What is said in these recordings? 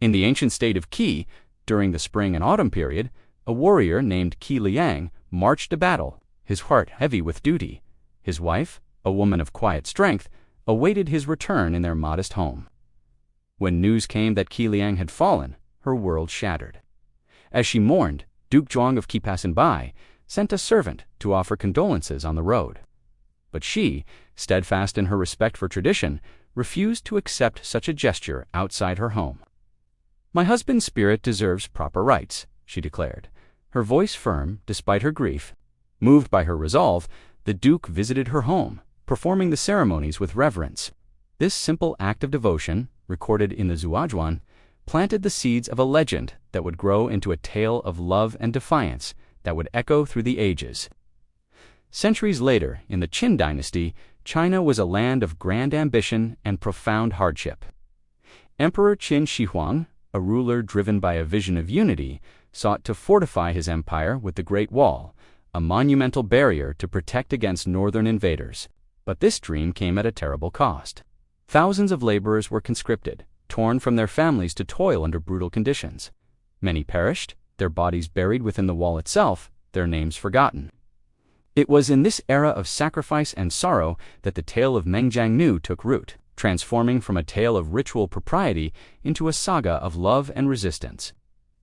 In the ancient state of Qi, during the spring and autumn period, a warrior named Qi Liang marched to battle, his heart heavy with duty. His wife, a woman of quiet strength, awaited his return in their modest home. When news came that Qi Liang had fallen, her world shattered. As she mourned, Duke Zhuang of Qi passing by sent a servant to offer condolences on the road. But she, steadfast in her respect for tradition, refused to accept such a gesture outside her home. "My husband's spirit deserves proper rights," she declared, her voice firm despite her grief. Moved by her resolve, the Duke visited her home, performing the ceremonies with reverence. This simple act of devotion, recorded in the Zuozhuan, planted the seeds of a legend that would grow into a tale of love and defiance that would echo through the ages. Centuries later, in the Qin dynasty, China was a land of grand ambition and profound hardship. Emperor Qin Shi Huang, a ruler driven by a vision of unity, sought to fortify his empire with the Great Wall, a monumental barrier to protect against northern invaders. But this dream came at a terrible cost. Thousands of laborers were conscripted, torn from their families to toil under brutal conditions. Many perished, their bodies buried within the wall itself, their names forgotten. It was in this era of sacrifice and sorrow that the tale of Meng Jiangnu took root, transforming from a tale of ritual propriety into a saga of love and resistance.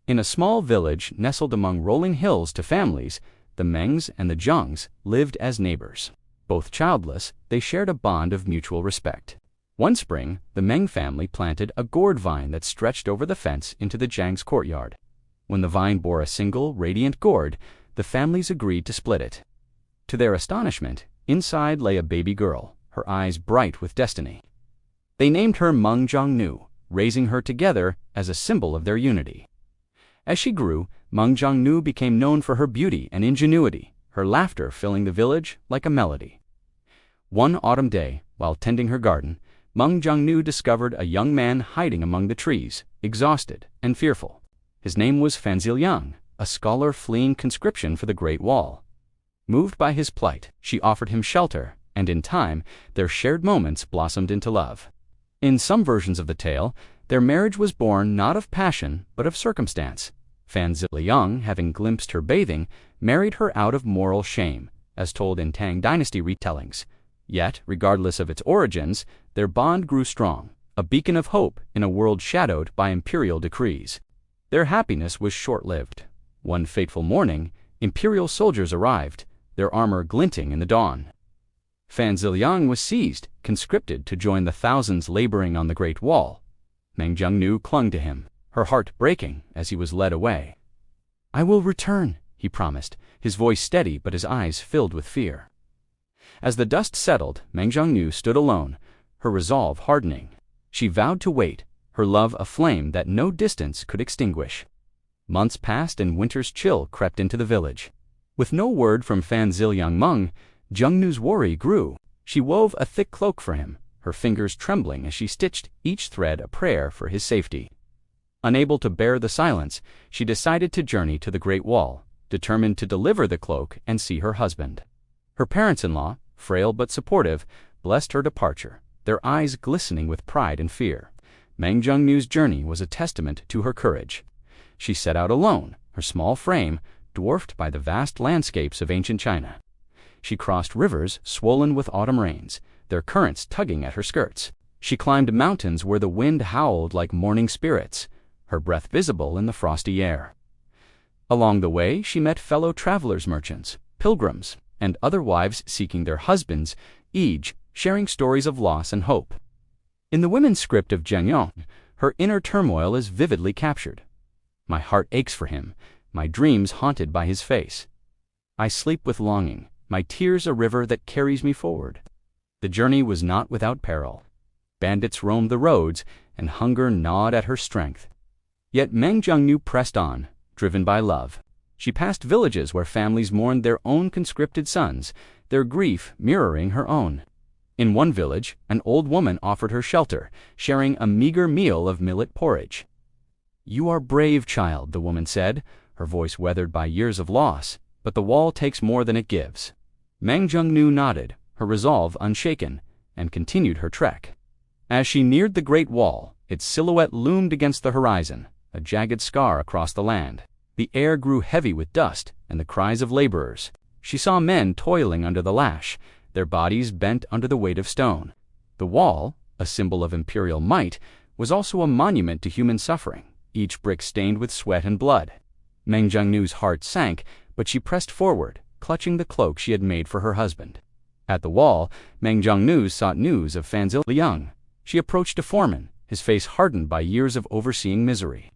In a small village nestled among rolling hills to families, the Mengs and the Zhengs lived as neighbors. Both childless, they shared a bond of mutual respect. One spring, the Meng family planted a gourd vine that stretched over the fence into the Zhang's courtyard. When the vine bore a single, radiant gourd, the families agreed to split it. To their astonishment, inside lay a baby girl, her eyes bright with destiny. They named her Meng Jiangnu, raising her together as a symbol of their unity. As she grew, Meng Jiangnu became known for her beauty and ingenuity, her laughter filling the village like a melody. One autumn day, while tending her garden, Meng Jiangnu discovered a young man hiding among the trees, exhausted and fearful. His name was Fan Ziliang, a scholar fleeing conscription for the Great Wall. Moved by his plight, she offered him shelter, and in time, their shared moments blossomed into love. In some versions of the tale, their marriage was born not of passion, but of circumstance. Fan Ziliang, having glimpsed her bathing, married her out of moral shame, as told in Tang Dynasty retellings. Yet, regardless of its origins, their bond grew strong, a beacon of hope in a world shadowed by imperial decrees. Their happiness was short-lived. One fateful morning, imperial soldiers arrived, their armor glinting in the dawn. Fan Ziliang was seized, conscripted to join the thousands laboring on the Great Wall. Meng Jiangnu clung to him, her heart breaking as he was led away. "I will return," he promised, his voice steady but his eyes filled with fear. As the dust settled, Meng Jiangnu stood alone, her resolve hardening. She vowed to wait, her love a flame that no distance could extinguish. Months passed and winter's chill crept into the village. With no word from Fan Ziliang, Meng Jiangnu's worry grew. She wove a thick cloak for him, her fingers trembling as she stitched each thread a prayer for his safety. Unable to bear the silence, she decided to journey to the Great Wall, determined to deliver the cloak and see her husband. Her parents-in-law, frail but supportive, blessed her departure, their eyes glistening with pride and fear. Meng Jiangnu's journey was a testament to her courage. She set out alone, her small frame dwarfed by the vast landscapes of ancient China. She crossed rivers swollen with autumn rains, their currents tugging at her skirts. She climbed mountains where the wind howled like mourning spirits, her breath visible in the frosty air. Along the way, she met fellow travelers, merchants, pilgrims, and other wives seeking their husbands, each sharing stories of loss and hope. In the women's script of Jiangyong, her inner turmoil is vividly captured. "My heart aches for him, my dreams haunted by his face. I sleep with longing, my tears a river that carries me forward." The journey was not without peril. Bandits roamed the roads, and hunger gnawed at her strength. Yet Meng Jiangnu pressed on, driven by love. She passed villages where families mourned their own conscripted sons, their grief mirroring her own. In one village, an old woman offered her shelter, sharing a meager meal of millet porridge. "You are brave, child," the woman said, her voice weathered by years of loss, "but the wall takes more than it gives." Meng Jiangnu nodded, her resolve unshaken, and continued her trek. As she neared the Great Wall, Its silhouette loomed against the horizon, a jagged scar across the land. The air grew heavy with dust and the cries of laborers. She saw men toiling under the lash, their bodies bent under the weight of stone. The wall, a symbol of imperial might, was also a monument to human suffering, each brick stained with sweat and blood. Meng Jiangnu's heart sank, but she pressed forward, clutching the cloak she had made for her husband. At the wall, Meng Jiangnu sought news of Fan Ziliang. She approached a foreman, his face hardened by years of overseeing misery.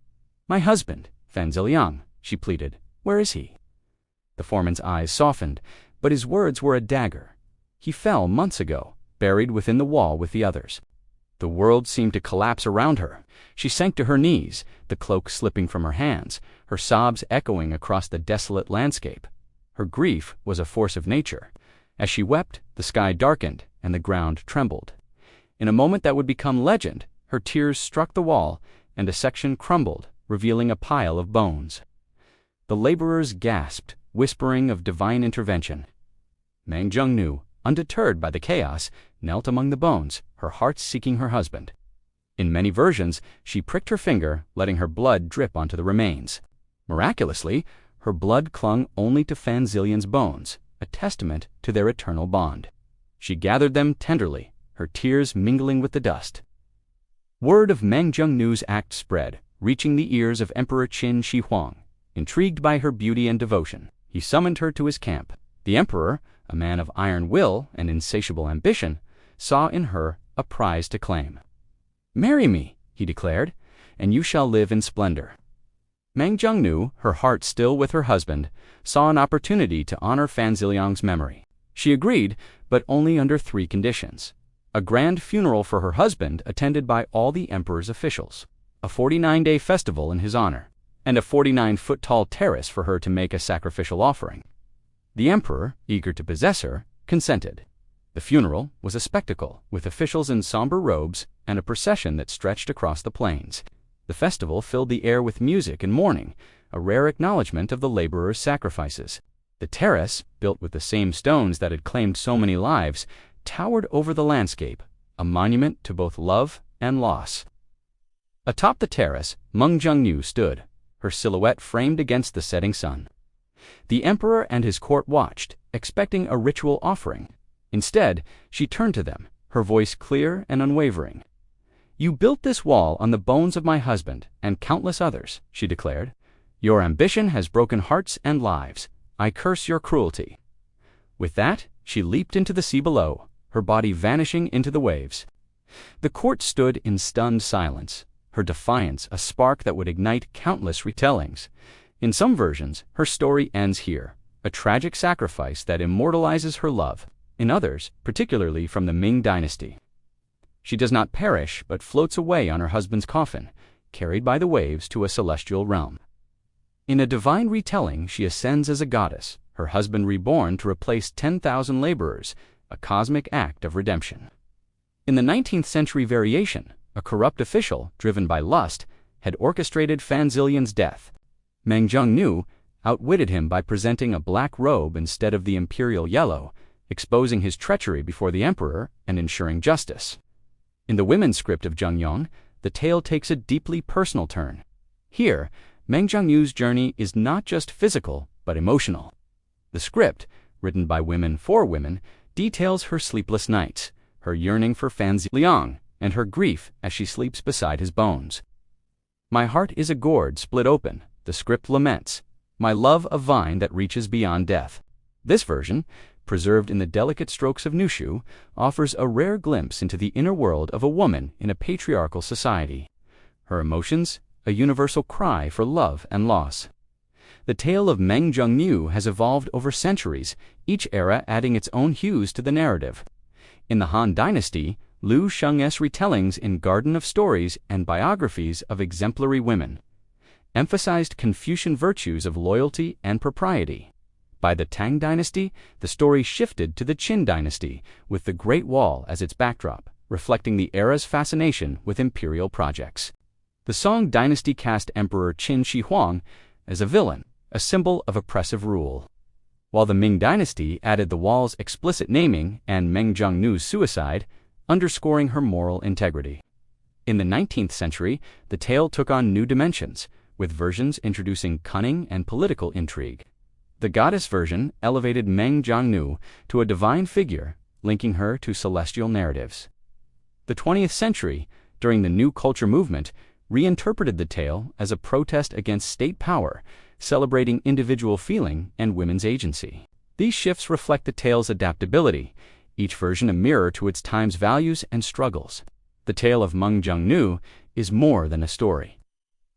"My husband, Fan Ziliang," she pleaded. "Where is he?" The foreman's eyes softened, but his words were a dagger. "He fell months ago, buried within the wall with the others." The world seemed to collapse around her. She sank to her knees, the cloak slipping from her hands, her sobs echoing across the desolate landscape. Her grief was a force of nature. As she wept, the sky darkened and the ground trembled. In a moment that would become legend, her tears struck the wall, and a section crumbled, revealing a pile of bones. The laborers gasped, whispering of divine intervention. Meng Jiangnu, undeterred by the chaos, knelt among the bones, her heart seeking her husband. In many versions, she pricked her finger, letting her blood drip onto the remains. Miraculously, her blood clung only to Fan Ziliang's bones, a testament to their eternal bond. She gathered them tenderly, her tears mingling with the dust. Word of Meng Jiangnu's act spread, reaching the ears of Emperor Qin Shi Huang. Intrigued by her beauty and devotion, he summoned her to his camp. The emperor, a man of iron will and insatiable ambition, saw in her a prize to claim. "Marry me," he declared, "and you shall live in splendor." Meng Jiangnu, her heart still with her husband, saw an opportunity to honor Fan Ziliang's memory. She agreed, but only under 3 conditions: a grand funeral for her husband attended by all the emperor's officials, a 49-day festival in his honor, and a 49-foot-tall terrace for her to make a sacrificial offering. The emperor, eager to possess her, consented. The funeral was a spectacle, with officials in somber robes and a procession that stretched across the plains. The festival filled the air with music and mourning, a rare acknowledgement of the laborers' sacrifices. The terrace, built with the same stones that had claimed so many lives, towered over the landscape, a monument to both love and loss. Atop the terrace, Meng Jiangnu stood, her silhouette framed against the setting sun. The emperor and his court watched, expecting a ritual offering. Instead, she turned to them, her voice clear and unwavering. "You built this wall on the bones of my husband and countless others," she declared. "Your ambition has broken hearts and lives. I curse your cruelty." With that, she leaped into the sea below, her body vanishing into the waves. The court stood in stunned silence, her defiance a spark that would ignite countless retellings. In some versions, her story ends here, a tragic sacrifice that immortalizes her love. In others, particularly from the Ming dynasty, she does not perish but floats away on her husband's coffin, carried by the waves to a celestial realm. In a divine retelling, she ascends as a goddess, her husband reborn to replace 10,000 laborers, a cosmic act of redemption. In the 19th century variation, a corrupt official, driven by lust, had orchestrated Fan Ziliang's death. Meng Jiangnu outwitted him by presenting a black robe instead of the imperial yellow, exposing his treachery before the emperor and ensuring justice. In the women's script of Zhengyong, the tale takes a deeply personal turn. Here, Meng Jiangnu's journey is not just physical, but emotional. The script, written by women for women, details her sleepless nights, her yearning for Fan Ziliang, and her grief as she sleeps beside his bones. "My heart is a gourd split open," the script laments, "my love a vine that reaches beyond death." This version, preserved in the delicate strokes of Nushu, offers a rare glimpse into the inner world of a woman in a patriarchal society. Her emotions, a universal cry for love and loss. The tale of Meng Jiangnu has evolved over centuries, each era adding its own hues to the narrative. In the Han Dynasty, Liu Sheng's retellings in Garden of Stories and biographies of exemplary women emphasized Confucian virtues of loyalty and propriety. By the Tang Dynasty, the story shifted to the Qin Dynasty, with the Great Wall as its backdrop, reflecting the era's fascination with imperial projects. The Song Dynasty cast Emperor Qin Shi Huang as a villain, a symbol of oppressive rule, while the Ming Dynasty added the wall's explicit naming and Meng Jiangnu's suicide, underscoring her moral integrity. In the 19th century, the tale took on new dimensions, with versions introducing cunning and political intrigue. The goddess version elevated Meng Jiangnu to a divine figure, linking her to celestial narratives. The 20th century, during the New Culture movement, reinterpreted the tale as a protest against state power, celebrating individual feeling and women's agency. These shifts reflect the tale's adaptability, each version a mirror to its time's values and struggles. The tale of Meng Jiangnu is more than a story.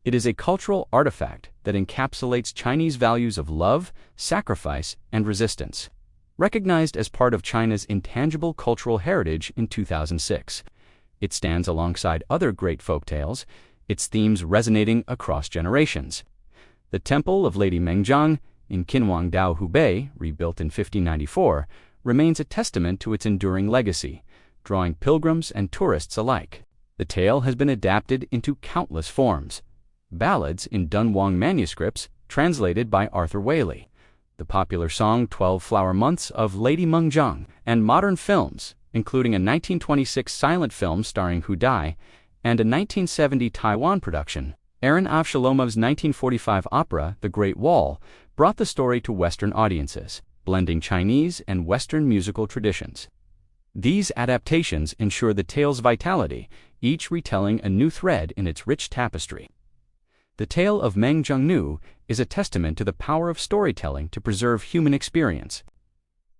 It is a cultural artifact that encapsulates Chinese values of love, sacrifice, and resistance. Recognized as part of China's intangible cultural heritage in 2006, it stands alongside other great folktales, its themes resonating across generations. The Temple of Lady Mengjiang in Qinhuangdao, Hubei, rebuilt in 1594, remains a testament to its enduring legacy, drawing pilgrims and tourists alike. The tale has been adapted into countless forms. Ballads in Dunhuang manuscripts, translated by Arthur Waley, the popular song 12 Flower Months of Lady Mengjiang, and modern films, including a 1926 silent film starring Hu Dai and a 1970 Taiwan production. Aaron Avshalomov's 1945 opera, The Great Wall, brought the story to Western audiences, blending Chinese and Western musical traditions. These adaptations ensure the tale's vitality, each retelling a new thread in its rich tapestry. The tale of Meng Jiangnu is a testament to the power of storytelling to preserve human experience.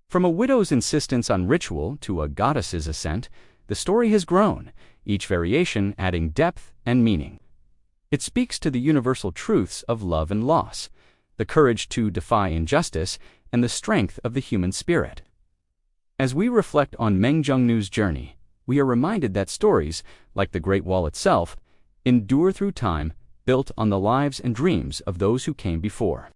From a widow's insistence on ritual to a goddess's ascent, the story has grown, each variation adding depth and meaning. It speaks to the universal truths of love and loss, the courage to defy injustice, and the strength of the human spirit. As we reflect on Meng Jiangnu's journey, we are reminded that stories, like the Great Wall itself, endure through time, built on the lives and dreams of those who came before.